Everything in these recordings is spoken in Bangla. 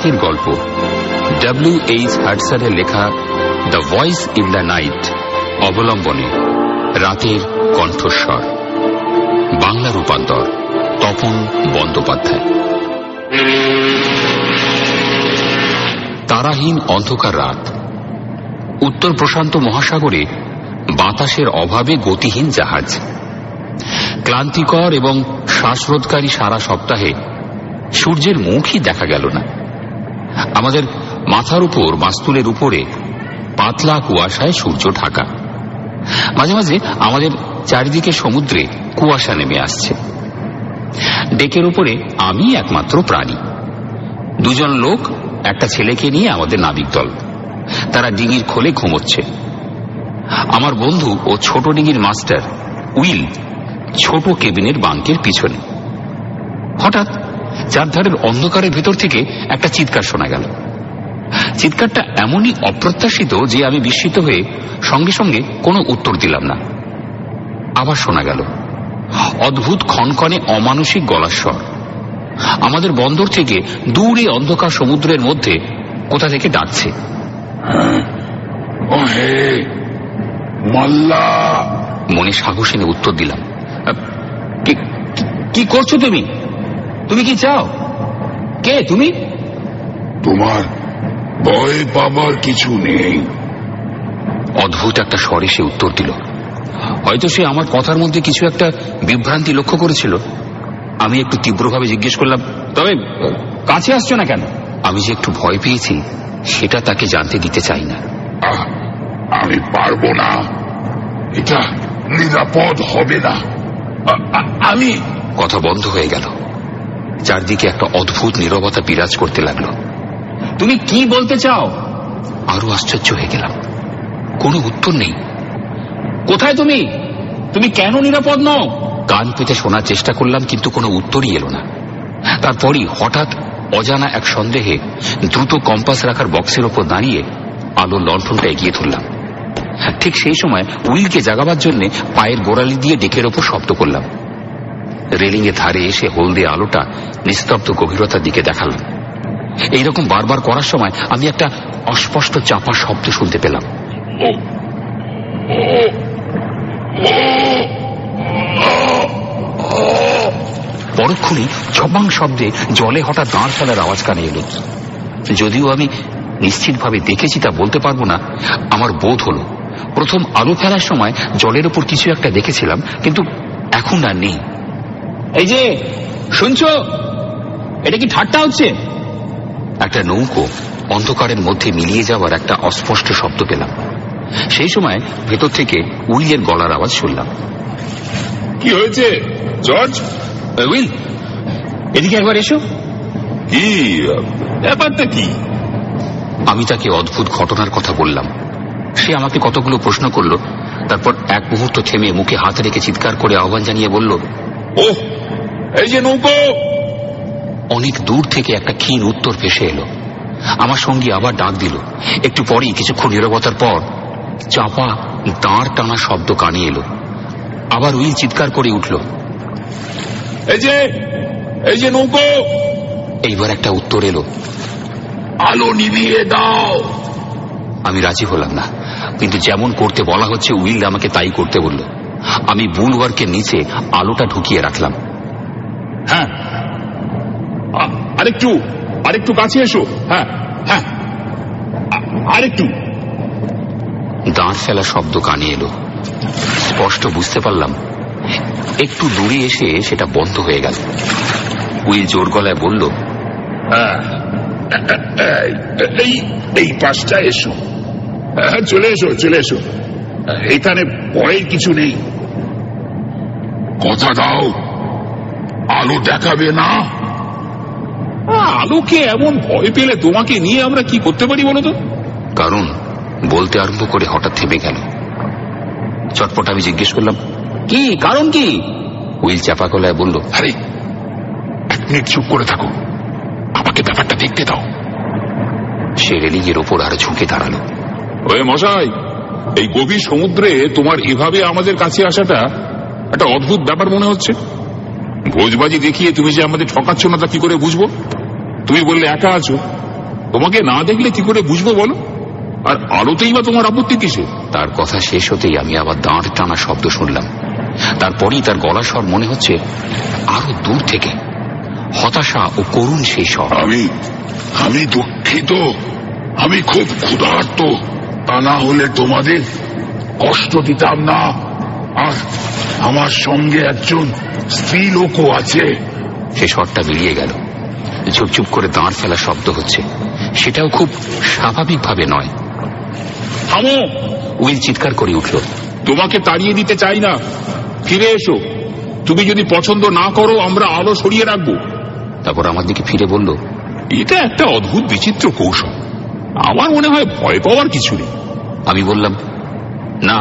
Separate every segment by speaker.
Speaker 1: রাতের গল্প W.H. হাডসনের লেখা the voice in the night অবলম্বনে রাতের কণ্ঠস্বর, বাংলা রূপান্তর তপন বন্দ্যোপাধ্যায়। তারাহীন অন্ধকার রাত, উত্তর প্রশান্ত মহাসাগরে বাতাসের অভাবে গতিহীন জাহাজ, ক্লান্তিকর এবং শ্বাসরোধকারী সারা সপ্তাহে সূর্যের মুখই দেখা গেল না। আমাদের মাথার উপর মাস্তুলের উপরে পাতলা কুয়াশায় সূর্য ঢাকা। মাঝে মাঝে আমাদের চারিদিকে সমুদ্রে কুয়াশা নেমে আসছে। ডেকের উপরে আমি একমাত্র প্রাণী। দুজন লোক একটা ছেলেকে নিয়ে আমাদের নাবিক দল। তারা ডিঙির খোলে ঘুমোচ্ছে। আমার বন্ধু ও ছোট ডিঙির মাস্টার উইল ছোট কেবিনের বাঙ্কের পিছনে। হঠাৎ চারধারের অন্ধকারের ভেতর থেকে একটা চিৎকার শোনা গেল। চিৎকারটা এমনই অপ্রত্যাশিত যে আমি বিস্মিত হয়ে সঙ্গে সঙ্গে কোনো উত্তর দিলাম না। আবার শোনা গেল অদ্ভুত ক্ষণক্ষণে অমানুষিক গলার স্বর। আমাদের বন্দর থেকে দূরে অন্ধকার সমুদ্রের মধ্যে কোথা থেকে ডাকছে। মনে সাহস এনে উত্তর দিলাম, কি করছো তুমি? তুমি কি চাও? কে তুমি?
Speaker 2: তোমার ভয় পাবার কিছু নেই।
Speaker 1: অদ্ভুত একটা স্বরে সে উত্তর দিল। হয়তো সে আমার কথার মধ্যে কিছু একটা বিভ্রান্তি লক্ষ্য করেছিল। আমি একটু তীব্রভাবে জিজ্ঞেস করলাম, তবে কাছে আসছো না কেন? আমি যে একটু ভয় পেয়েছি সেটা তাকে জানতে দিতে চাই না।
Speaker 2: আমি পারবো না, এটা নিরাপদ হবে না। আমি
Speaker 1: কথা বন্ধ হয়ে গেল। চারদিকে একটা অদ্ভুত নীরবতা বিরাজ করতে লাগলো। তুমি কি বলতে চাও? আরো আশ্চর্য হয়ে গেলাম। কোনো উত্তর নেই। কোথায় তুমি? তুমি কেন নিরাপদ নও? কান পেতে শোনার চেষ্টা করলাম, কিন্তু কোনো উত্তরই এলো না। তারপরই হঠাৎ অজানা এক সন্দেহে দ্রুত কম্পাস রাখার বক্সের ওপর দাঁড়িয়ে আলোর লণ্ঠনটা এগিয়ে ধরলাম। ঠিক সেই সময় উইলকে জাগাবার জন্য পায়ের গোড়ালি দিয়ে ডেকের ওপর শব্দ করলাম। রেলিং এর ধারে এসে হলদে আলোটা নিস্তব্ধ গভীরতার দিকে দেখালাম। এইরকম বারবার করার সময় আমি একটা অস্পষ্ট চাপা শব্দ শুনতে পেলাম। পরক্ষণে ছবাং শব্দে জলে হঠাৎ দাঁড় ফেলার আওয়াজ কানে এলো। যদিও আমি নিশ্চিতভাবে দেখেছি তা বলতে পারবো না, আমার বোধ হলো প্রথম আলো ফেলার সময় জলের উপর কিছু একটা দেখেছিলাম, কিন্তু এখন আর নেই। এই যে শুনছো, এটা কি ঠাট্টা হচ্ছে? একটা নৌকো অন্ধকারের মধ্যে মিলিয়ে যাওয়ার একটা অস্পষ্ট শব্দ পেলাম। সেই সময় ভেতর থেকে উইলের গলার আওয়াজ শুনলাম।
Speaker 2: কি হয়েছে জর্জ?
Speaker 1: উইল, এদিকে একবার এসো।
Speaker 2: কি ব্যাপারটা কি?
Speaker 1: আমি তাকে অদ্ভুত ঘটনার কথা বললাম। সে আমাকে কতগুলো প্রশ্ন করল। তারপর এক মুহূর্ত থেমে মুখে হাত রেখে চিৎকার করে আহ্বান জানিয়ে বলল,
Speaker 2: ওহ, এই যে নৌকো।
Speaker 1: অনেক দূর থেকে একটা ক্ষীণ উত্তর ভেসে এলো। আমার সঙ্গী আবার ডাক দিল। একটু পরেই কিছুক্ষণ নীরবতার পর চাপা দাঁড় টানা শব্দ কানে এলো। আবার উইল চিৎকার করে উঠল,
Speaker 2: এই যে নৌকো।
Speaker 1: এইবার একটা উত্তর এলো,
Speaker 2: আলো নিভিয়ে দাও।
Speaker 1: আমি রাজি হলাম না, কিন্তু যেমন করতে বলা হচ্ছে উইল আমাকে তাই করতে বলল। আমি বুলওয়ার্কের নিচে আলোটা ঢুকিয়ে রাখলাম।
Speaker 2: হ্যাঁ, আরেকটু কাছে এসো। হ্যাঁ হ্যাঁ, আরেকটু।
Speaker 1: দাঁড় ফেলা শব্দ কানে এলো। স্পষ্ট বুঝতে পারলাম একটু দূরে এসে সেটা বন্ধ হয়ে গেল। উইল জোর গলায় বলল,
Speaker 2: এই পাশটা এসো। চলে এসো। এখানে ভয়ের কিছু নেই। কথা দাও, আলো দেখাবে না।
Speaker 3: আলোকে এমন ভয় পেলে তোমাকে নিয়ে আমরা কি করতে পারি বলো তো?
Speaker 1: কারণ বলতে আরম্ভ করে হঠাৎ থেমে গেল। চটপট আমি জিজ্ঞেস করলাম, কি কারণ কি? উইল চাপা গলায় বলল,
Speaker 2: আরে 1 মিনিট চুপ করে থাকো, আমাকে ব্যাপারটা দেখতে দাও।
Speaker 1: সে রেলিং এর ওপর আরো ঝুঁকে দাঁড়ালো।
Speaker 3: ওই মশাই, এই গভীর সমুদ্রে তোমার এভাবে আমাদের কাছে আসাটা একটা অদ্ভুত ব্যাপার মনে হচ্ছে। ভোজবাজি দেখিয়ে তুমি যে আমাদের ঠকাচ্ছ না তা কি করে বুঝবো? তুমি বললে একা আছো, তোমাকে না দেখলে কি করে বুঝবো বলো? আর আলোতেই বা তোমার আপত্তি কিসে?
Speaker 1: তার কথা শেষ হতেই আমি আবার দাঁড় টানা শব্দ শুনলাম। তারপরই তার গলা স্বর মনে হচ্ছে আরো দূর থেকে, হতাশা ও করুণ সেই স্বর।
Speaker 2: আমি দুঃখিত, আমি খুব ক্ষুধার্ত, তা না হলে তোমাদের কষ্ট দিতাম না। আর আমার সঙ্গে একজন স্ত্রী লোকও আছে।
Speaker 1: সে স্বরটা মিলিয়ে গেল। ঝুপঝুপ করে দাঁড় ফেলা শব্দ হচ্ছে, সেটাও খুব স্বাভাবিকভাবে নয়।
Speaker 3: থামো!
Speaker 1: উইল চিৎকার করে উঠল।
Speaker 3: তোমাকে তাড়িয়ে দিতে চাই না, ফিরে এসো। তুমি যদি পছন্দ না করো আমরা আলো সরিয়ে রাখবো।
Speaker 1: তারপর আমার দিকে ফিরে বলল,
Speaker 3: এটা একটা অদ্ভুত বিচিত্র কৌশল। আমার মনে হয় ভয় পাওয়ার কিছু নেই।
Speaker 1: আমি বললাম, না,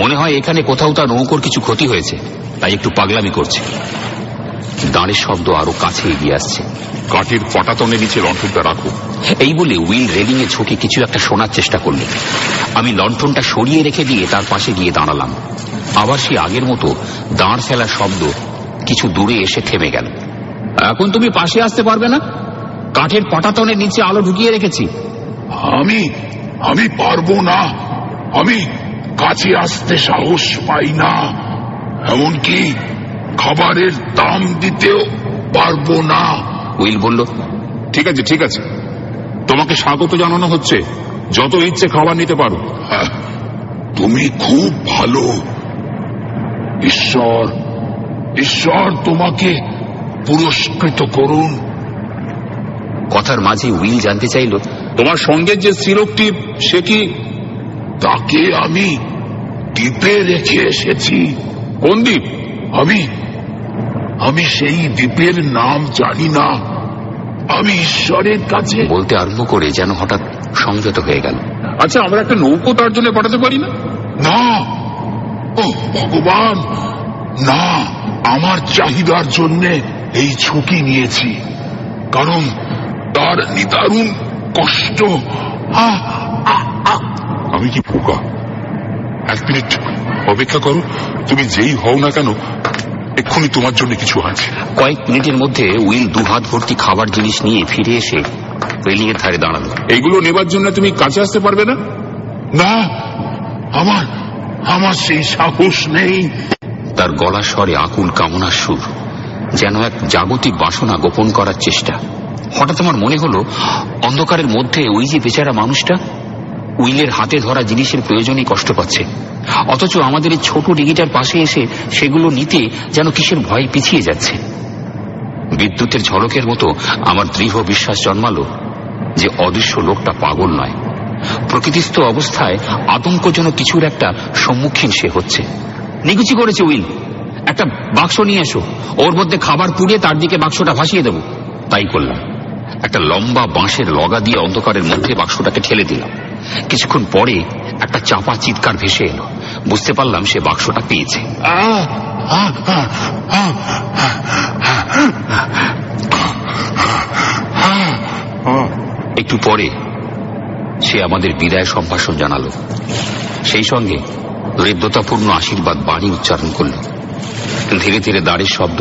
Speaker 1: মনে হয় এখানে কোথাও তার নৌকোর কিছু ক্ষতি হয়েছে, তাই একটু পাগলামি করছে। দাঁড়ের শব্দ আরো কাছে এগিয়ে আসছে।
Speaker 3: কাঠের পটাতনের নিচে লণ্ঠনটা রাখো।
Speaker 1: এই বলে উইল রেলিং এ ঝুঁকে কিছু একটা শোনার চেষ্টা করল। আমি লণ্ঠনটা সরিয়ে রেখে দিয়ে তার পাশে গিয়ে দাঁড়ালাম। আবার সে আগের মতো দাঁড় ফেলার শব্দ কিছু দূরে এসে থেমে গেল। এখন তুমি পাশে আসতে পারবে না? কাঠের পটাতনের নিচে আলো ঢুকিয়ে রেখেছি।
Speaker 2: আমি পারবো না। আমি কাছে আসতে সাহস পাই না, এমনকি খাবারের দাম দিতেও পারবো না।
Speaker 1: উইল বলল,
Speaker 3: ঠিক আছে ঠিক আছে, তোমাকে স্বাগত জানানো হচ্ছে, যত ইচ্ছে খাবার নিতে পারো।
Speaker 2: তুমি খুব ভালো। ঈশ্বর তোমাকে পুরস্কৃত করুন।
Speaker 1: কথার মাঝে উইল জানতে চাইল,
Speaker 3: তোমার সঙ্গে যে স্ত্রীলোকটি, সে কি?
Speaker 2: তাকে আমি দ্বীপে রেখে এসেছি।
Speaker 3: কোন দ্বীপ?
Speaker 2: আমি সেই দ্বীপের নাম জানি না। আমি ঈশ্বরের কাছে
Speaker 1: বলতে আরম্ভ করে যেন হঠাৎ সংযত হয়ে গেল।
Speaker 3: আচ্ছা, আমরা একটা নৌকো তার জন্য পাঠাতে পারি না?
Speaker 2: না, ও ভগবান, না। আমার চাহিদার জন্য এই ঝুঁকি নিয়েছি, কারণ তার নিদারুণ কষ্ট।
Speaker 3: আমি কি বোকা? 1 মিনিট অপেক্ষা করো। তুমি যেই হও না কেন, এক্ষুনি তোমার জন্য কিছু আছে।
Speaker 1: কয়েক মিনিটের মধ্যে উইল 2 হাত ভর্তি খাবার জিনিস নিয়ে ফিরে এসে রেলিং এর ধারে দাঁড়ালো।
Speaker 3: এইগুলো নেবার জন্য তুমি কাছে আসতে পারবে না?
Speaker 2: না, আমার সেই সাহস নেই।
Speaker 1: তার গলা স্বরে আকুল কামনার সুর, যেন এক জাগতিক বাসনা গোপন করার চেষ্টা। হঠাৎ আমার মনে হলো, অন্ধকারের মধ্যে ওই যে বেচারা মানুষটা উইলের হাতে ধরা জিনিসের প্রয়োজনেই কষ্ট পাচ্ছে, অথচ আমাদের এই ছোট ডিগিটার পাশে এসে সেগুলো নিতে যেন কিসের ভয় পিছিয়ে যাচ্ছে। বিদ্যুতের ঝলকের মতো আমার দৃঢ় বিশ্বাস জন্মালো যে অদৃশ্য লোকটা পাগল নয়, প্রকৃতিস্থ অবস্থায় আতঙ্কজনক কিছুর একটা সম্মুখীন সে হচ্ছে। নিকুচি করেছে উইল, একটা বাক্স নিয়ে এসো, ওর মধ্যে খাবার পুড়িয়ে তার দিকে বাক্সটা ভাসিয়ে দেব। তাই করলাম। একটা লম্বা বাঁশের লগা দিয়ে অন্ধকারের মধ্যে বাক্সটাকে ঠেলে দিলাম। কিছুক্ষণ পরে একটা চাপা চিৎকার ভেসে এলো। বুঝতে পারলাম সে বাক্সটা পেয়েছে। একটু পরে সে আমাদের বিদায় সম্ভাষণ জানালো, সেই সঙ্গে হৃদ্যতাপূর্ণ আশীর্বাদ বাণী উচ্চারণ করল। ধীরে ধীরে দাঁড়ের শব্দ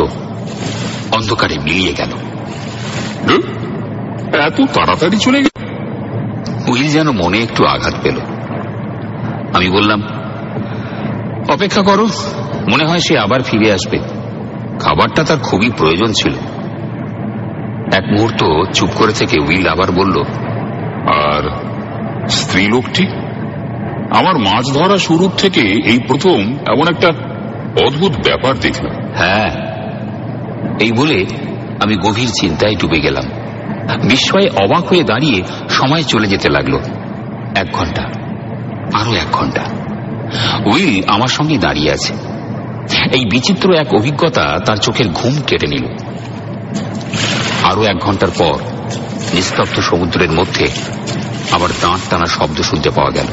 Speaker 1: অন্ধকারে মিলিয়ে গেল।
Speaker 3: এত তাড়াতাড়ি চলে গেল?
Speaker 1: উইল যেন মনে একটু আঘাত পেল। আমি বললাম, অপেক্ষা করো, মনে হয় সে আবার ফিরে আসবে। খাবারটা তার খুবই প্রয়োজন ছিল। এক মুহূর্ত চুপ করে থেকে উইল আবার বলল,
Speaker 3: আর স্ত্রীলোকটি? আমার মাছ ধরা শুরুর থেকে এই প্রথম এমন একটা অদ্ভুত ব্যাপার দেখলাম।
Speaker 1: হ্যাঁ, এই বলে আমি গভীর চিন্তায় ডুবে গেলাম। বিস্ময়ে অবাক হয়ে দাঁড়িয়ে সময় চলে যেতে লাগলো। 1 ঘন্টা, আরো 1 ঘন্টা। উইল আমার সঙ্গে দাঁড়িয়ে আছে। এই বিচিত্র এক অভিজ্ঞতা তার চোখের ঘুম কেটে নিল। আরো 1 ঘন্টার পর নিস্তব্ধ সমুদ্রের মধ্যে আবার দাঁত টানা শব্দ শুনতে পাওয়া গেল।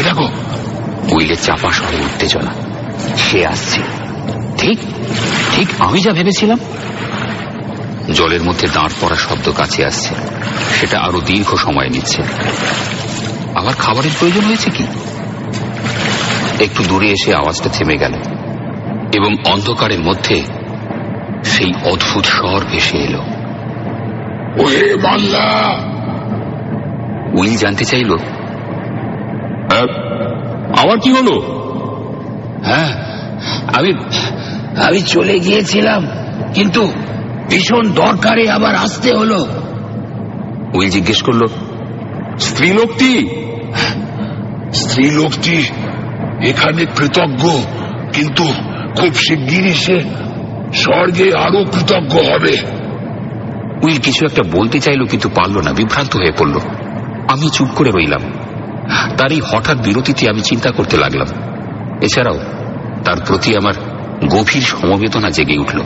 Speaker 2: দেখো,
Speaker 1: উইলের চাপা স্বরে উত্তেজনা। সে আসছে। ঠিক ঠিক আমি যা ভেবেছিলাম। জলের মধ্যে দাঁড় পড়া শব্দ কাছে আসছে। সেটা আরো দীর্ঘ সময় নিচ্ছে। আবার খাবারের প্রয়োজন হয়েছে কি? একটু দূরে এসে আওয়াজটা থেমে গেল এবং অন্ধকারের মধ্যে সেই অদ্ভুত স্বর ভেসে এলো।
Speaker 2: ওহে মাল্লা।
Speaker 1: উইল জানতে চাইল,
Speaker 3: আবার কি হলো?
Speaker 4: হ্যাঁ, আমি চলে গিয়েছিলাম, কিন্তু ভীষণ দরকারে আবার আসতে হলো।
Speaker 1: উইল জিজ্ঞেস করল,
Speaker 3: স্ত্রীলোকটি?
Speaker 2: স্ত্রীলোকটি এখানে কৃতজ্ঞ, কিন্তু খুব শিগগিরই সে স্বর্গে আরো কৃতজ্ঞ হবে।
Speaker 1: উইল কিছু একটা বলতে চাইল, কিন্তু পারল না, বিভ্রান্ত হয়ে পড়ল। আমি চুপ করে রইলাম। তার এই হঠাৎ বিরতিতে আমি চিন্তা করতে লাগলাম। এছাড়াও তার প্রতি আমার গভীর সমবেদনা জেগে উঠল।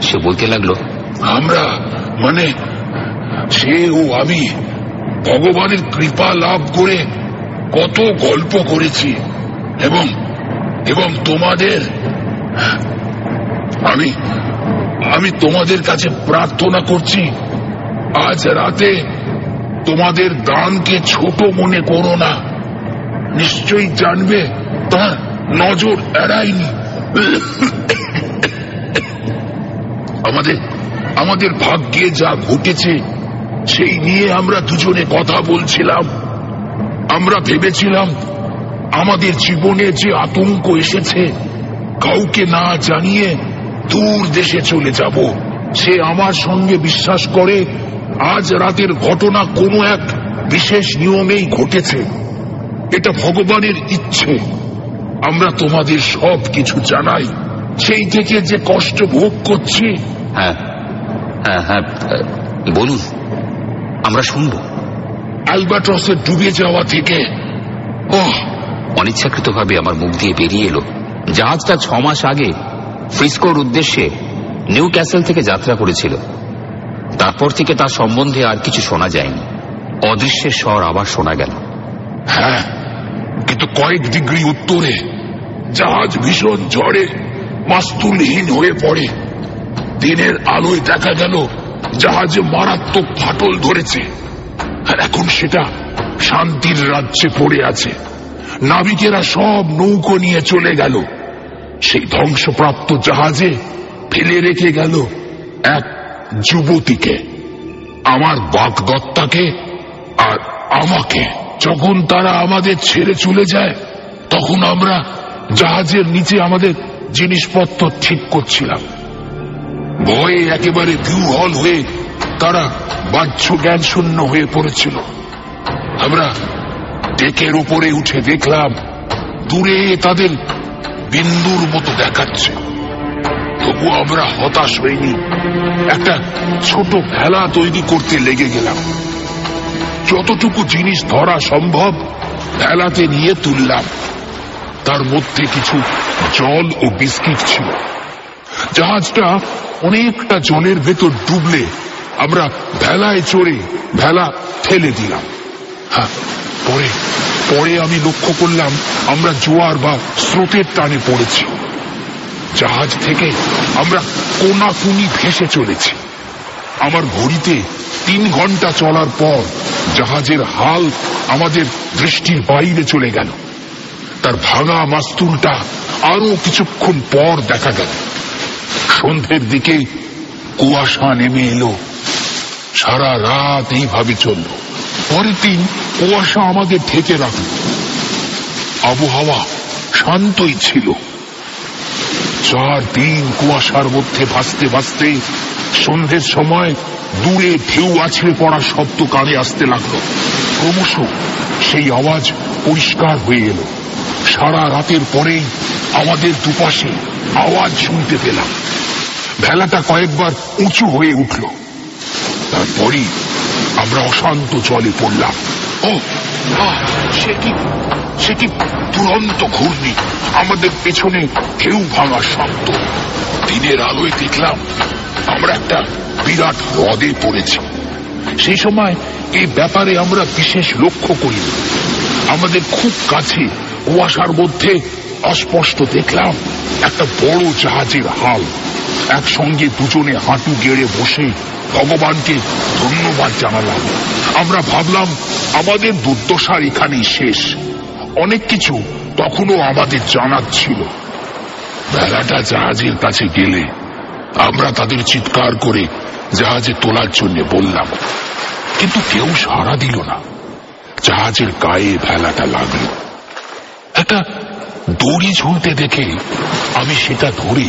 Speaker 1: সে বলতে লাগলো,
Speaker 2: আমরা মানে সে ও আমি ভগবানের কৃপা লাভ করে কত গল্প করেছি, এবং তোমাদের, আমি তোমাদের কাছে প্রার্থনা করছি, আজ রাতে তোমাদের দানকে ছোট মনে করো না। নিশ্চয়ই জানবে তার নজর এড়ায়নি। আমাদের ভাগ্যে যা ঘটেছে সেই নিয়ে আমরা দুজনে কথা বলছিলাম। আমরা ভেবেছিলাম আমাদের জীবনে যে আতঙ্ক এসেছে, কাউকে না জানিয়ে দূর দেশে চলে যাব। সে আমার সঙ্গে বিশ্বাস করে আজ রাতের ঘটনা কোনো এক বিশেষ নিয়মেই ঘটেছে। এটা ভগবানের ইচ্ছে। আমরা তোমাদের সব কিছু জানাই, সেই থেকে যে কষ্ট ভোগ করছি।
Speaker 1: হ্যাঁ হ্যাঁ হ্যাঁ, বলুন, আমরা শুনব।
Speaker 2: অ্যালবাট্রসে ডুবে যাওয়া থেকে
Speaker 1: অনিচ্ছাকৃতভাবে আমার মুখ দিয়ে বেরিয়ে এলো, জাহাজটা 6 মাস আগে ফ্রিস্কোর উদ্দেশ্যে নিউ ক্যাসেল থেকে যাত্রা করেছিল। তারপর থেকে তার সম্বন্ধে আর কিছু শোনা যায়নি। অদৃশ্যের স্বর আবার শোনা গেল।
Speaker 2: হ্যাঁ, কিন্তু কয়েক ডিগ্রি উত্তরে জাহাজ ভীষণ ঝড়ে মাস্তুলহীন হয়ে পড়ে। দিনের আলোয় দেখা গেল জাহাজে মারাত্মক ফাটল ধরেছে, আর এখন সেটা শান্তির রাজ্যে পড়ে আছে। নাবিকেরা সব নৌকো নিয়ে চলে গেল। সেই ধ্বংসপ্রাপ্ত জাহাজে ফেলে রেখে গেল এক যুবতীকে, আমার বাগদত্তাকে আর আমাকে। যখন তারা আমাদের ছেড়ে চলে যায়, তখন আমরা জাহাজের নিচে আমাদের জিনিসপত্র ঠিক করছিলাম। ভয়ে একেবারে বিহ্বল হয়ে তারা বাহ্য জ্ঞান শূন্য হয়ে পড়েছিল। আমরা ডেকের উপরে উঠে দেখলাম দূরে তাদের বিন্দুর মতো দেখাচ্ছে। তবু আমরা হতাশ হইনি, একটা ছোট ভেলা তৈরি করতে লেগে গেলাম। যতটুকু জিনিস ধরা সম্ভব ভেলাতে নিয়ে তুললাম। তার মধ্যে কিছু জল ও বিস্কিট ছিল। জাহাজটা অনেকটা জলের ভেতর ডুবলে আমরা ভেলায় চড়ে ভেলা ঠেলে দিলাম। হ্যাঁ, পরে আমি লক্ষ্য করলাম আমরা জোয়ার বা স্রোতের টানে পড়েছি। জাহাজ থেকে আমরা কোনাকুনি ভেসে চলেছি। আমার ঘড়িতে 3 ঘন্টা চলার পর জাহাজের হাল আমাদের দৃষ্টির বাইরে চলে গেল। তার ভাঙা মাস্তুলটা আরো কিছুক্ষণ পর দেখা গেল। সন্ধ্যের দিকে কুয়াশা নেমে এলো। সারা রাত এইভাবে চলল। পরের দিন কুয়াশা আমাদের ঢেকে রাখল। আবহাওয়া শান্তই ছিল। 4 দিন কুয়াশার মধ্যে ভাসতে ভাসতে সন্ধ্যের সময় দূরে ঢেউ আছড়ে পড়া শব্দ কানে আসতে লাগলো। ক্রমশ সেই আওয়াজ পরিষ্কার হয়ে এলো। সারা রাতের পরেই আমাদের দুপাশে আওয়াজ শুনতে পেলাম। ভেলাটা কয়েকবার উঁচু হয়ে উঠল। তারপরই আমরা অশান্ত জলে পড়লাম। সে কি দুরন্ত ঘূর্ণি! আমাদের পেছনে ঢেউ ভাঙার শব্দ। দিনের আলোয় দেখলাম আমরা একটা বিরাট হ্রদে পড়েছি। সেই সময় এই ব্যাপারে আমরা বিশেষ লক্ষ্য করিনি। আমাদের খুব কাছে কুয়াশার মধ্যে অস্পষ্ট দেখলাম একটা বড় জাহাজের হাল। একসঙ্গে দুজনে হাঁটু গেড়ে বসে ভগবানকে ধন্যবাদ জানালাম। আমরা ভাবলাম আমাদের দুর্দশার এখানেই শেষ। অনেক কিছু তখনও আমাদের জানার ছিল। বেলাটা জাহাজের কাছে গেলে আমরা তাদের চিৎকার করে জাহাজে তোলার জন্য বললাম, কিন্তু কেউ সাড়া দিল না। জাহাজের গায়ে ভেলাটা লাগলো। একটা দড়ি ঝুলতে দেখে আমি সেটা ধরে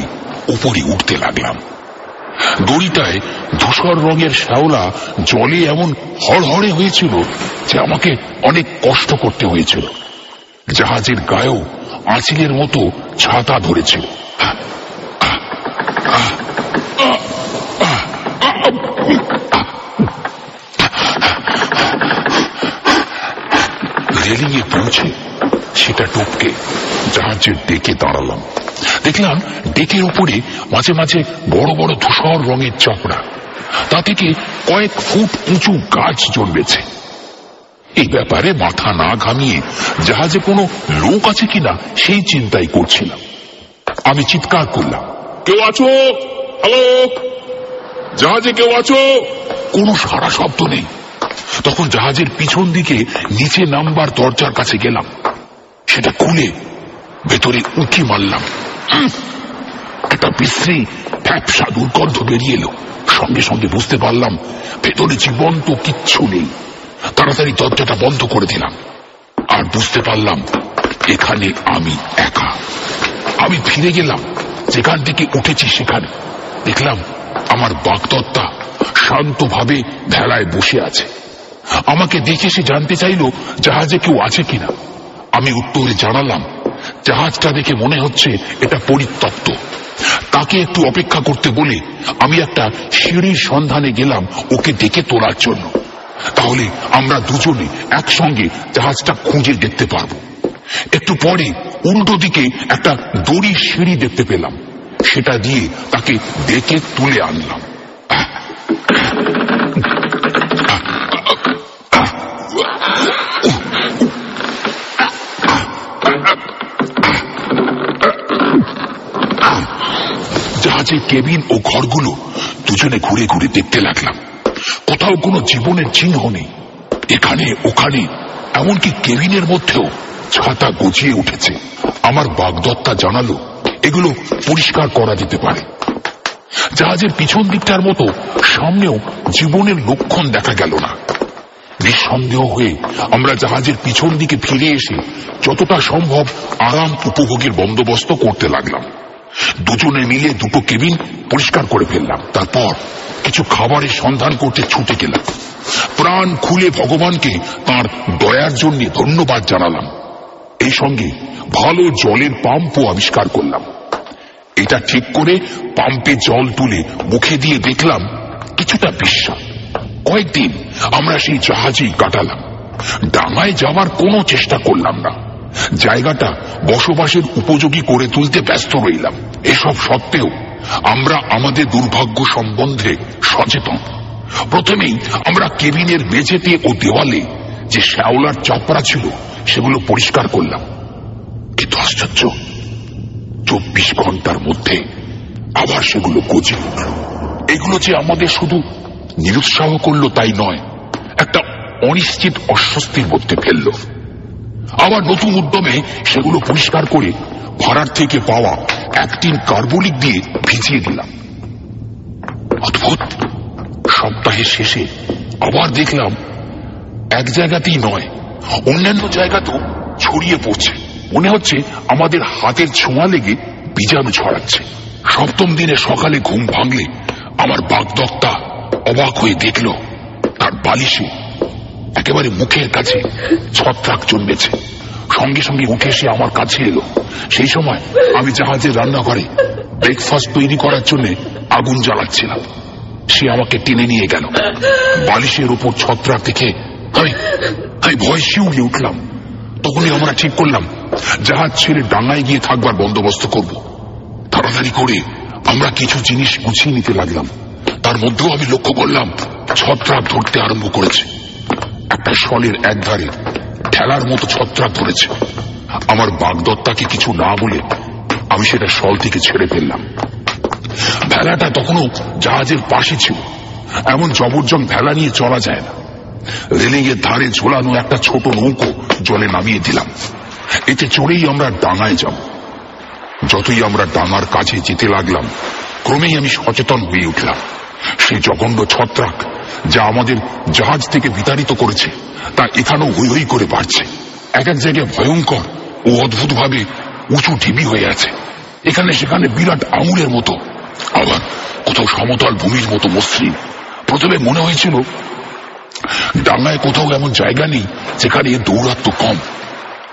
Speaker 2: উপরে উঠতে লাগলাম। দড়িটায় ধূসর রঙের শ্যাওলা জলে এমন হড়হড়ে হয়েছিল যে আমাকে অনেক কষ্ট করতে হয়েছিল। জাহাজের গায়েও আঁচিলের মতো ছাতা ধরেছিল। রেলিংয়ে পৌঁছে সেটা টপকে জাহাজের ডেকে দাঁড়ালাম। দেখলাম ডেকের উপরে মাঝে মাঝে বড় বড় ধূসর রঙের চাপড়া, তা থেকে কয়েক ফুট উঁচু গাছ জন্মেছে। এই ব্যাপারে মাথা না ঘামিয়ে জাহাজে কোনো লোক আছে কিনা সেই চিন্তাই করছিলাম। আমি চিৎকার করলাম, কেউ আছো? হ্যালো, জাহাজে কেউ আছো? কোনো সাড়া শব্দ নেই। তখন জাহাজের পিছন দিকে নিচে নামবার দরজার কাছে গেলাম। সেটা খুলে ভেতরে উঁকি মারলাম। একটা বিশ্রী ফ্যাপসা দুর্গন্ধ বেরিয়ে এলো। সঙ্গে সঙ্গে বুঝতে পারলাম ভেতরে জীবন্ত কিচ্ছু নেই। তাড়াতাড়ি দরজাটা বন্ধ করে দিলাম। আর বুঝতে পারলাম এখানে আমি একা। আমি ফিরে গেলাম যেখান থেকে উঠেছি সেখানে। দেখলাম আমার বাগদত্তা শান্তভাবে ভেলায় বসে আছে। আমাকে দেখে সে জানতে চাইল জাহাজে কেউ আছে কিনা। আমি উত্তরে জানালাম, জাহাজটা দেখে মনে হচ্ছে এটা পরিত্যক্ত। তাকে একটু অপেক্ষা করতে বলে আমি একটা সিঁড়ির সন্ধানে গেলাম ওকে ডেকে তোলার জন্য। তাহলে আমরা দুজনে একসঙ্গে জাহাজটা খুঁজে দেখতে পারব। একটু পরে উল্টো দিকে একটা দড়ির সিঁড়ি দেখতে পেলাম। সেটা দিয়ে তাকে ডেকে তুলে আনলাম। জাহাজের কেবিন ও ঘরগুলো দুজনে ঘুরে ঘুরে দেখতে লাগলাম। কোথাও কোনো জীবনের চিহ্ন নেই। এখানে ওখানে, এমনকি কেবিনের মধ্যেও ছাতা গজিয়ে উঠেছে। আমার বাগদত্তা জানালো এগুলো পরিষ্কার করা যেতে পারে। জাহাজের পিছন দিকটার মতো সামনেও জীবনের লক্ষণ দেখা গেল না। নিঃসন্দেহ হয়ে আমরা জাহাজের পিছন দিকে ফিরে এসে যতটা সম্ভব আরাম উপভোগের বন্দোবস্ত করতে লাগলাম। দুজনে মিলে দুটো কেবিন পরিষ্কার করে ফেললাম। তারপর কিছু খাবারের সন্ধান করতে ছুটে গেলাম। প্রাণ খুলে ভগবানকে তার দয়ার জন্য ধন্যবাদ জানালাম। এই সঙ্গে ভালো জলের পাম্পও আবিষ্কার করলাম। এটা ঠিক করে পাম্পে জল তুলে মুখে দিয়ে দেখলাম কিছুটা বিস্বাদ। কয়েকদিন আমরা সেই জাহাজেই কাটালাম। ডাঙায় যাওয়ার কোনো চেষ্টা করলাম না। জায়গাটা বসবাসের উপযোগী করে তুলতে ব্যস্ত রইলাম। এসব সত্ত্বেও আমরা আমাদের দুর্ভাগ্য সম্বন্ধে সচেতন। প্রথমেই আমরা কেবিনের মেঝেতে ও দেওয়ালে যে শ্যাওলার চাপড়া ছিল সেগুলো পরিষ্কার করলাম। কিন্তু আশ্চর্য, 24 ঘন্টার মধ্যে আবার সেগুলো গজে উঠল। এগুলো যে আমাদের শুধু নিরুৎসাহ করল তাই নয়, একটা অনিশ্চিত অস্বস্তির মধ্যে ফেলল। আবার নতুন উদ্যমে সেগুলো পরিষ্কার করে ভাড়ার থেকে পাওয়া অ্যাক্টিন কার্বলিক দিয়ে ভিজিয়ে দিলাম। অদ্ভুত, সপ্তাহের শেষে আবার দেখলাম এক জায়গাতেই নয়, অন্যান্য জায়গাতেও ছড়িয়ে পড়ছে। মনে হচ্ছে আমাদের হাতের ছোঁয়া লেগে বীজাণু ছড়াচ্ছে। 7ম দিনে সকালে ঘুম ভাঙলে আমার বাগদত্তা অবাক হয়ে দেখল তার বালিশে একেবারে মুখের কাছে ছত্রাক জন্মেছে। সঙ্গে সঙ্গে উঠে এসে আমার কাছে এলো। সেই সময় আমি জাহাজের রান্নাঘরে ব্রেকফাস্ট তৈরি করার জন্য আগুন জ্বালাচ্ছিলাম। সে আমাকে টেনে নিয়ে গেল। বালিশের উপর ছত্রাক দেখে আমি ভয় শিউরে উঠলাম। তখনই আমরা ঠিক করলাম জাহাজ ছেড়ে ডাঙায় গিয়ে থাকবার বন্দোবস্ত করব। তাড়াতাড়ি করে আমরা কিছু জিনিস গুছিয়ে নিতে লাগলাম। তার মধ্যেও আমি লক্ষ্য করলাম ছত্রাক ধরতে আরম্ভ করেছে। একটা শলের একধারে ঠেলার মতো ছত্রাক ধরেছে। আমার বাগদত্তাকে কিছু না বলে আমি সেটা শল থেকে ছেড়ে ফেললাম। ভেলাটা তখনও জাহাজের পাশে ছিল। এমন জবরজং ভেলা নিয়ে চলা যায় না। রেলিং এর ধারে ঝোলানো একটা ছোট নৌকো জলে নামিয়ে দিলাম। এতে চড়েই আমরা ডাঙায় যাব। যতই আমরা ডাঙার কাছে যেতে লাগলাম ক্রমেই আমি সচেতন হয়ে উঠলাম। সেই জঘন্য ছত্রাক যা আমাদের জাহাজ থেকে বিতাড়িত করেছে তা এখানেও হই হই করে বাড়ছে। এক এক জায়গায় ভয়ঙ্কর ও অদ্ভুতভাবে উঁচু ঢিবি হয়ে আছে, এখানে সেখানে বিরাট আঙুলের মতো, আবার কোথাও সমতল ভূমির মতো মসৃণ। প্রথমে মনে হয়েছিল ডাঙায় কোথাও এমন জায়গা নেই যেখানে এর দৌরাত্ম কম,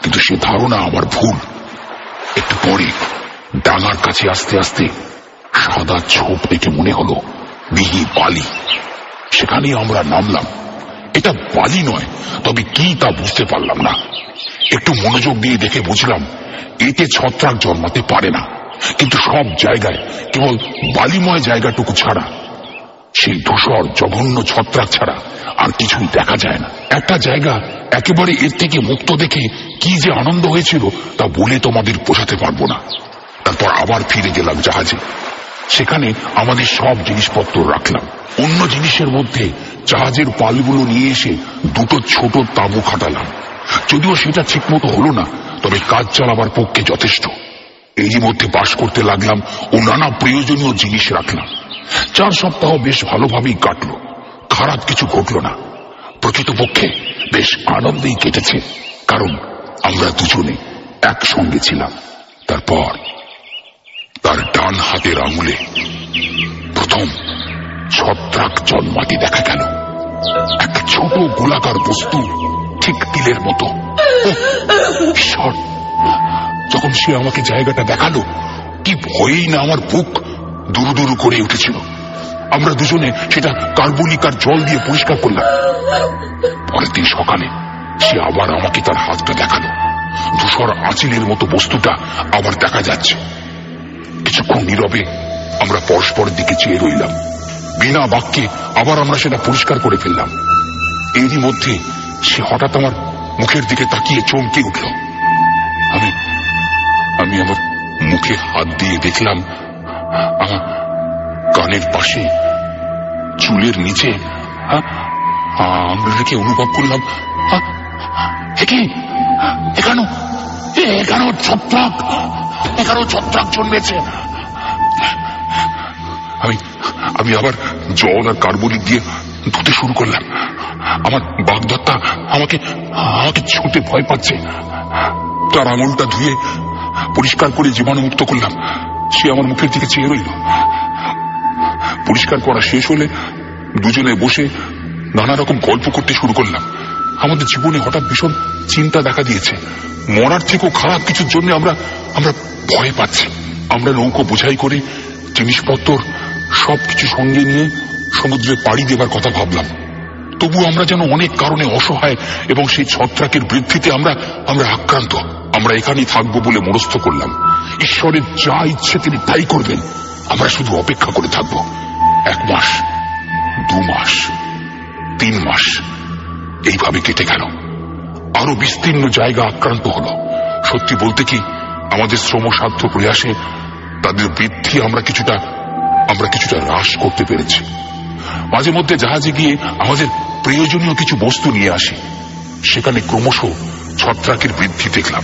Speaker 2: কিন্তু সে ধারণা আমার ভুল। একটু পরে ডাঙার কাছে আস্তে আস্তে সাদা ছোপ দেখে মনে হলো মিহি বালি। সেখানেই আমরা নামলাম। এটা বালি নয়, তবে কি তা বুঝতে পারলাম না। একটু মনোযোগ দিয়ে দেখে বুঝলাম এতে ছত্রাক জন্মাতে পারে না, কিন্তু সব জায়গায় কেবল বালিময় জায়গাটুকু ছাড়া, সেই ধূসর জঘন্য ছত্রাক ছাড়া আর কিছুই দেখা যায় না। একটা জায়গা একেবারে এর থেকে মুক্ত দেখে কি যে আনন্দ হয়েছিল তা বলে তোমাদের বোঝাতে পারবো না। তারপর আবার ফিরে গেলাম জাহাজে। সেখানে আমাদের সব জিনিসপত্র রাখলাম। অন্য জিনিসের মধ্যে জাহাজের পালগুলো নিয়ে এসে দুটো ছোট তাঁবু খাটালাম। যদিও সেটা ঠিক মতো হলো না, তবে কাজ চালাবার পক্ষে যথেষ্ট। এরই মধ্যে বাস করতে লাগলাম ও নানা প্রয়োজনীয় জিনিস রাখলাম। 4 সপ্তাহ বেশ ভালোভাবেই কাটল, খারাপ কিছু ঘটল না। প্রকৃতপক্ষে বেশ আনন্দেই কেটেছে, কারণ আমরা দুজনে একসঙ্গে ছিলাম। তারপর তার ডান হাতের আঙুলে প্রথম ছত্রাক জন্মাতে দেখা গেল। একটা ছোট গোলাকার বস্তু, ঠিক তিলের মতো। ঈশ্বর, যখন সে আমাকে জায়গাটা দেখালো, কি ভয়েই না আমার বুক দুরু দুরু করে উঠেছিল। আমরা দুজনে সেটা কার্বলিক আর জল দিয়ে পরিষ্কার করলাম। পরের দিন সকালে সে আবার আমাকে তার হাতটা দেখালো। ধূসর আঁচিলের মতো বস্তুটা আবার দেখা যাচ্ছে। কিছুক্ষণ নীরবে আমরা পরস্পরের দিকে চেয়ে রইলাম। বিনা বাক্যে আবার আমরা সেটা পরিষ্কার করে ফেললাম। এরই মধ্যে সে হঠাৎ আমার মুখের দিকে তাকিয়ে চমকে উঠল। আমি আমার মুখে হাত দিয়ে দেখলাম আমার কানের পাশে চুলের নিচে আঙুল রেখে অনুভব করলাম এখানেও ছত্রাক জন্মেছে। আমি আবার জল আর কার্বলিক দিয়ে ধুতে শুরু করলাম। আমার বাগদত্তা আমাকে ছুটে ভয় পাচ্ছে। তার আঙুলটা ধুয়ে পরিষ্কার করে জীবাণুমুক্ত করলাম। সে আমার মুখের দিকে চেয়ে রইল। পরিষ্কার করা শেষ হলে দুজনে বসে নানা রকম গল্প করতে শুরু করলাম। আমাদের জীবনে হঠাৎ ভীষণ চিন্তা দেখা দিয়েছে। মরার থেকেও খারাপ কিছুর জন্য আমরা ভয় পাচ্ছি। আমরা নৌকো বোঝাই করে জিনিসপত্র সবকিছু সঙ্গে নিয়ে সমুদ্রে পাড়ি দেবার কথা ভাবলাম। তবু আমরা যেন অনেক কারণে অসহায়, এবং সেই ছত্রাকের বৃদ্ধিতে আমরা আক্রান্ত। আমরা এখানেই থাকবো বলে মনস্থ করলাম। ঈশ্বরের যা ইচ্ছে তিনি তাই করবেন। আমরা শুধু অপেক্ষা করে থাকবো। 1 মাস, 2 মাস, 3 মাস এইভাবে কেটে গেল। আরো বিস্তীর্ণ জায়গা আক্রান্ত হলো। সত্যি বলতে কি, আমাদের শ্রমসাধ্য প্রয়াসে তাদের বৃদ্ধি আমরা কিছুটা হ্রাস করতে পেরেছি। মাঝে মধ্যে জাহাজে গিয়ে আমাদের প্রয়োজনীয় কিছু বস্তু নিয়ে আসি। সেখানে ক্রমশ ছত্রাকের বৃদ্ধি দেখলাম।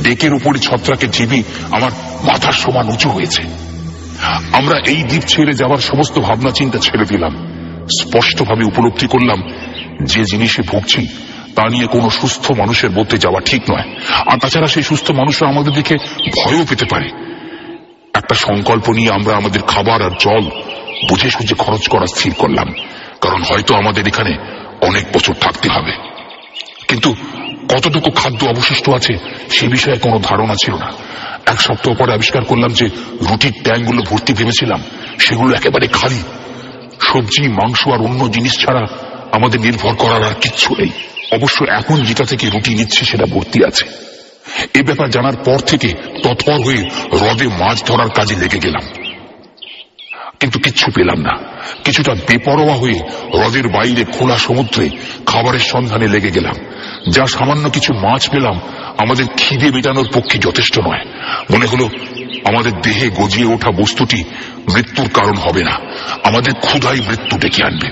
Speaker 2: ডেকের উপরে ছত্রাকের ঢিবি আমার মাথার সমান উঁচু হয়েছে। আমরা এই দ্বীপ ছেড়ে যাওয়ার সমস্ত ভাবনা চিন্তা ছেড়ে দিলাম। স্পষ্টভাবে উপলব্ধি করলাম যে জিনিসে ভুগছি তা নিয়ে কোনো সুস্থ মানুষের মধ্যে যাওয়া ঠিক নয়। আর তাছাড়া সেই সুস্থ মানুষরা আমাদের দেখে ভয়ও পেতে পারে। একটা সংকল্প নিয়ে আমরা আমাদের খাবার আর জল বুঝে সুঝে খরচ করা স্থির করলাম, কারণ হয়তো আমাদের এখানে অনেক বছর থাকতে হবে। কিন্তু কতটুকু খাদ্য অবশিষ্ট আছে সে বিষয়ে কোনো ধারণা ছিল না। 1 সপ্তাহ পরে আবিষ্কার করলাম যে রুটির ট্যাঙ্কগুলো ভর্তি ভেবেছিলাম সেগুলো একেবারে খালি। সবজি, মাংস আর অন্য জিনিস ছাড়া আমাদের নির্ভর করার আর কিচ্ছু নেই। অবশ্য এখন যেটা থেকে রুটি নিচ্ছে সেটা ভর্তি আছে। এ ব্যাপার জানার পর থেকে তৎপর হয়ে হ্রদে মাছ ধরার কাজে লেগে গেলাম, কিন্তু কিচ্ছু পেলাম না। কিছুটা বেপরোয়া হয়ে হ্রদের বাইরে খোলা সমুদ্রে খাবারের সন্ধানে লেগে গেলাম। যা সামান্য কিছু মাছ পেলাম আমাদের খিদে মেটানোর পক্ষে যথেষ্ট নয়। মনে হলো আমাদের দেহে গজিয়ে ওঠা বস্তুটি মৃত্যুর কারণ হবে না, আমাদের ক্ষুধাই মৃত্যু ডেকে আনবে।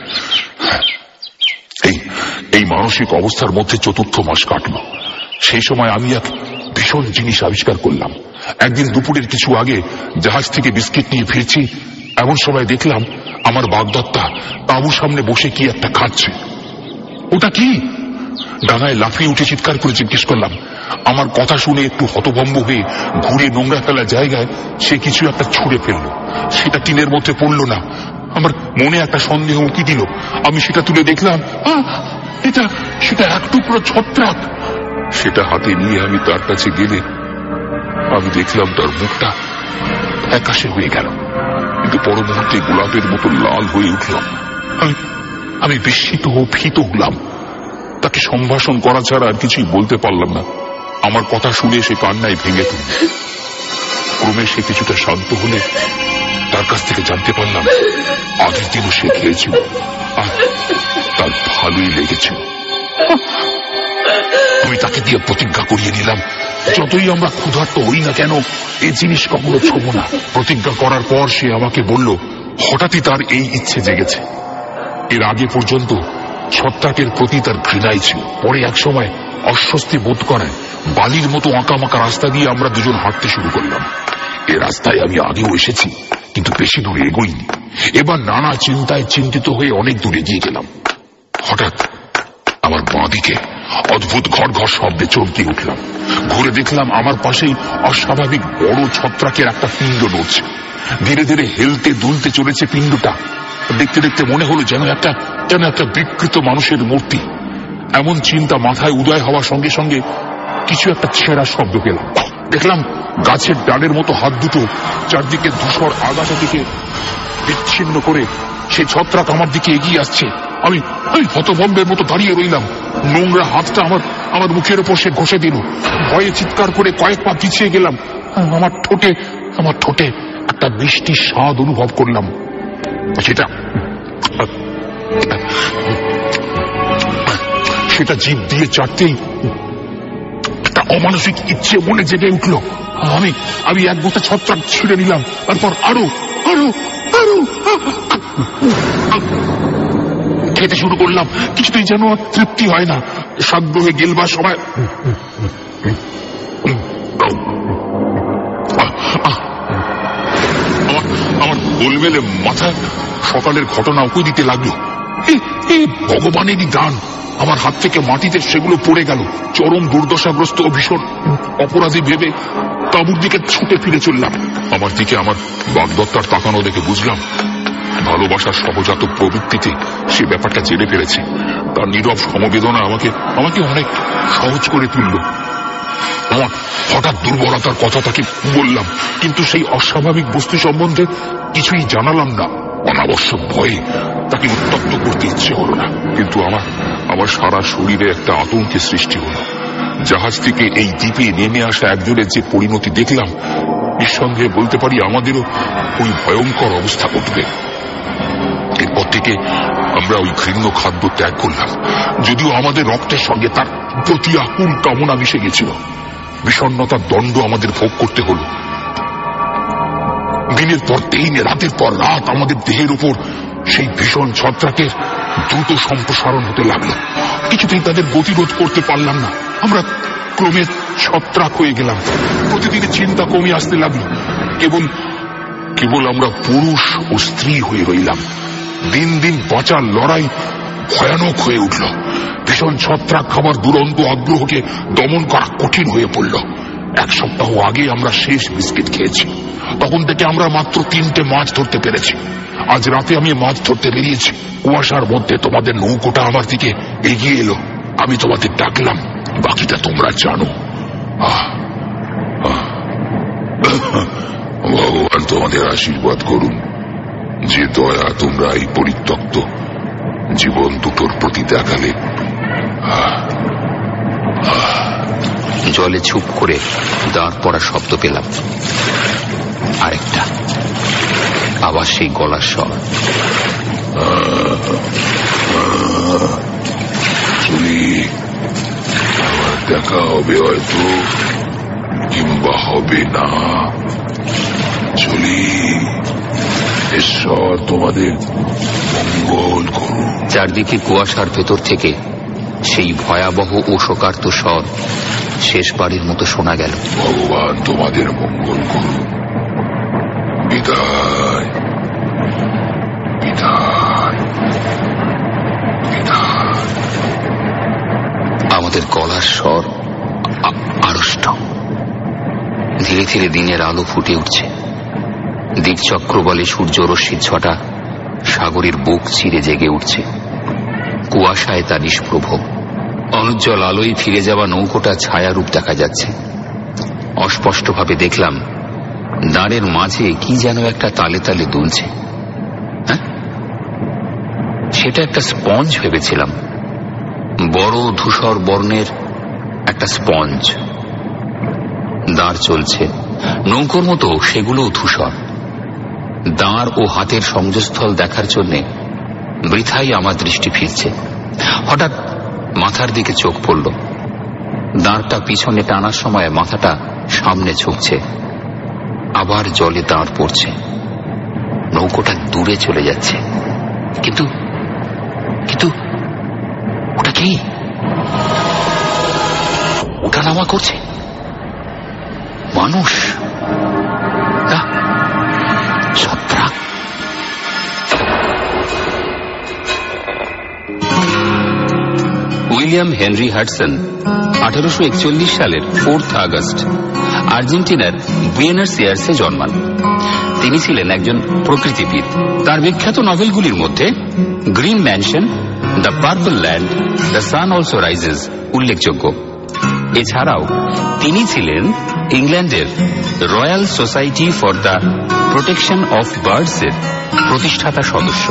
Speaker 2: এই মানসিক অবস্থার মধ্যে 4র্থ মাস কাটল। সেই সময় আমি এক ভীষণ জিনিস আবিষ্কার করলাম। একদিন দুপুরের কিছু আগে জাহাজ থেকে বিস্কিট নিয়ে ফিরছি, এমন সময় দেখলাম
Speaker 3: আমার বাগদত্তা তাঁবুর সামনে বসে কি একটা খাচ্ছে। ওটা কি? ডাঙায় লাফিয়ে উঠে চিৎকার করে জিজ্ঞেস করলাম। আমার কথা শুনে একটু হতভম্ব হয়ে ঘুরে নোংরা ফেলা জায়গায় সে কিছু একটা ছুঁড়ে ফেললো। সেটা টিনের মধ্যে পড়লো না। আমার মনে একটা সন্দেহ উঁকি দিল। আমি সেটা তুলে দেখলাম, সেটা এক টুকরো ছত্রাক। সেটা হাতে নিয়ে আমি তার কাছে গেলে আমি দেখলাম তার মুখটা ফ্যাকাশে হয়ে গেল, কিন্তু পর মুহূর্তে গোলাপের মতো লাল হয়ে উঠল। আমি বিস্মিত ও ভীত হলাম। তাকে সম্ভাষণ করা ছাড়া আর কিছুই বলতে পারলাম না। আমার কথা শুনে সে কান্নায় ভেঙে পড়ল। ক্রমে সে কিছুটা শান্ত হলে তার কাছ থেকে জানতে পারলাম আগের দিনও সে খেয়েছিল আর তার ভালোই লেগেছিল। আমি তাকে দিয়ে প্রতিজ্ঞা করিয়ে নিলাম, যতই আমরা ক্ষুধার্ত হই না কেন এই জিনিস কখনো ছোঁব না। প্রতিজ্ঞা করার পর সে আমাকে বলল হঠাৎই তার এই ইচ্ছে জেগেছে। এর আগে পর্যন্ত ছত্রাকের প্রতি তার ঘৃণাই ছিল। পরে এক সময় অস্বস্তি বোধ করায় বালির মতো আঁকামাকা রাস্তা দিয়ে আমরা দুজন হাঁটতে শুরু করলাম। এ রাস্তায় আমি আগেও এসেছি, কিন্তু বেশি দূরে এগোইনি। এবার নানা চিন্তায় চিন্তিত হয়ে অনেক দূরে গিয়ে গেলাম। হঠাৎ আমার বাঁ দিকে অদ্ভুত ঘর ঘর শব্দে চমকে উঠলাম। ঘুরে দেখলাম আমার পাশেই অস্বাভাবিক বড় ছত্রাকের একটা পিণ্ড নড়ছে। ধীরে ধীরে হেলতে দুলতে চলেছে পিণ্ডটা। দেখতে দেখতে মনে হলো যেন একটা বিকৃত মানুষের মূর্তি। এমন চিন্তা মাথায় উদয় হওয়ার সঙ্গে সঙ্গে কিছু একটা ছেঁড়া শব্দ পেলাম। দেখলাম গাছের ডালের মতো হাত দুটো চারদিকে ধূসর আগাছা থেকে বিচ্ছিন্ন করে সে ছত্রাক আমার দিকে এগিয়ে আসছে। আমি হতভম্বের মতো দাঁড়িয়ে রইলাম। নোংরা হাতটা আমার মুখের উপর সে ঘষে দিল। ভয়ে চিৎকার করে কয়েক পা পিছিয়ে গেলাম। আমার ঠোঁটে একটা মিষ্টি স্বাদ অনুভব করলাম। সেটা জিভ দিয়ে চাটতেই একটা অমানসিক ইচ্ছে মনে জেগে উঠল। আমি এক গোটা ছত্রাক ছিঁড়ে নিলাম। তারপর আরো খেতে শুরু করলাম। কিছুতেই যেন তৃপ্তি হয় না। সাগ্রহে গেলবার সময় আমার গোলমেলে মাথায় সকালের ঘটনা উঁকি দিতে লাগলো। ভগবানেরই দান, আমার হাত থেকে মাটিতে সেগুলো পড়ে গেল। চরম দুর্দশাগ্রস্ত ও ভীষণ অপরাধী ভেবে তাঁবুর দিকে ছুটে ফিরে চললাম। আমার দিকে আমার বাগদত্তার তাকানো দেখে বুঝলাম ভালোবাসার সহজাত প্রবৃত্তিতে সে ব্যাপারটা জেনে ফেলেছে। তার নীরব সমবেদনা আমাকে অনেক সহজ করে তুলল। আমার হঠাৎ দুর্বলতার কথা তাকে বললাম, কিন্তু সেই অস্বাভাবিক বস্তু সম্বন্ধে কিছুই জানালাম না। অনাবশ্যক ভয়ে তাকে উত্তপ্ত করতে ইচ্ছে হলো না, কিন্তু আমার সারা শরীরে একটা আতঙ্কের সৃষ্টি হলো। জাহাজ থেকে এই দ্বীপে নেমে আসা একজনের যে পরিণতি দেখলাম, নিঃসন্দেহে বলতে পারি আমাদেরও ওই ভয়ঙ্কর অবস্থা ঘটবে। এরপর থেকে আমরা ওই ঘৃণ্য খাদ্য ত্যাগ করলাম, যদিও আমাদের রক্তের সঙ্গে তার প্রতি আকুল কামনা মিশে গেছিল। বিষণ্ণতার দণ্ড আমাদের ভোগ করতে হলো। দিনের পর দিন, রাতের পর রাত আমাদের দেহের উপর সেই ভীষণ ছত্রাকের দ্রুত সম্প্রসারণ হতে লাগলো। কিছুতেই তাদের গতিরোধ করতে পারলাম না। আমরা ক্রমে ছত্রাক হয়ে গেলাম। প্রতিদিনের চিন্তা কমে আসতে লাগলো। কেবল আমরা পুরুষ ও স্ত্রী হয়ে রইলাম। দিন দিন বাঁচার লড়াই ভয়ানক হয়ে উঠল। ভীষণ ছত্রাক খাবার দুরন্ত আগ্রহকে দমন করা কঠিন হয়ে পড়ল। এক সপ্তাহ আগে আমরা শেষ বিস্কিট খেয়েছি। তখন থেকে আমরা মাত্র 3টে মাছ ধরতে পেরেছি। আজ রাতে আমি মাছ ধরতে বেরিয়েছি। কুয়াশার মধ্যে তোমাদের নৌকোটা আমার দিকে এগিয়ে এলো। আমি তোমাদের ডাকলাম, বাকিটা তোমরা জানো। ভগবান তোমাদের আশীর্বাদ করুন, যে দয়া তোমরা এই পরিত্যক্ত জীবন দুটোর প্রতি দেখালে।
Speaker 1: জলে চুপ করে দাঁড় পড়া শব্দ পেলাম। আরেকটা, আবার সেই গলার স্বর।
Speaker 2: আবার দেখা হবে হয়তো, কিংবা হবে না। চলি, ঈশ্বর তোমাদের মঙ্গল করুন।
Speaker 1: চারদিকে কুয়াশার ভেতর থেকে সেই ভয়াবহ ও শোকার্ত স্বর শেষবারের মতো শোনা গেল।
Speaker 2: ভগবান তোমাদের মঙ্গল করুন। বিদায়।
Speaker 1: আমাদের গলার স্বর আড়ষ্ট। ধীরে ধীরে দিনের আলো ফুটে উঠছে। দ্বীপচক্র বলে সূর্য রশ্মির ছটা সাগরের বুক চিরে জেগে উঠছে। কুয়াশায় তা নিষ্প্রভ। অনুজ্জ্বল আলোয় ফিরে যাওয়া নৌকোটা ছায়ারূপ দেখা যাচ্ছে। অস্পষ্টভাবে দেখলাম দাঁড়ের মাঝে কি যেন একটা তালে তালে দুলছে। সেটা একটা স্পঞ্জ ভেবেছিলাম, বড় ধূসর বর্ণের একটা স্পঞ্জ। দাঁড় চলছে, নৌকোর মতো সেগুলোও ধূসর। দাঁড় ও হাতের সংযোগস্থল দেখার জন্য বৃথাই আমার দৃষ্টি ফিরছে। হঠাৎ মাথার দিকে চোখ পড়ল। দাঁড়টা পিছনে টানার সময় মাথাটা সামনে ঝুঁকছে। আবার জলে দাঁড় পড়ছে। নৌকোটা দূরে চলে যাচ্ছে। কিন্তু কিন্তু ওটা কি? ওঠানামা করছে মানুষ না ছত্রাক। উইলিয়াম হেনরি হাডসন 1841 সালের 4 আগস্ট আর্জেন্টিনার বুয়েনোস এয়ার্সে জন্মান। তিনি ছিলেন একজন প্রকৃতিবিদ। তার বিখ্যাত নভেলগুলির মধ্যে green mansion, the purple land, the sun also rises উল্লেখযোগ্য। এছাড়াও তিনি ছিলেন ইংল্যান্ডের royal society for the protection of birds এর প্রতিষ্ঠাতা সদস্য।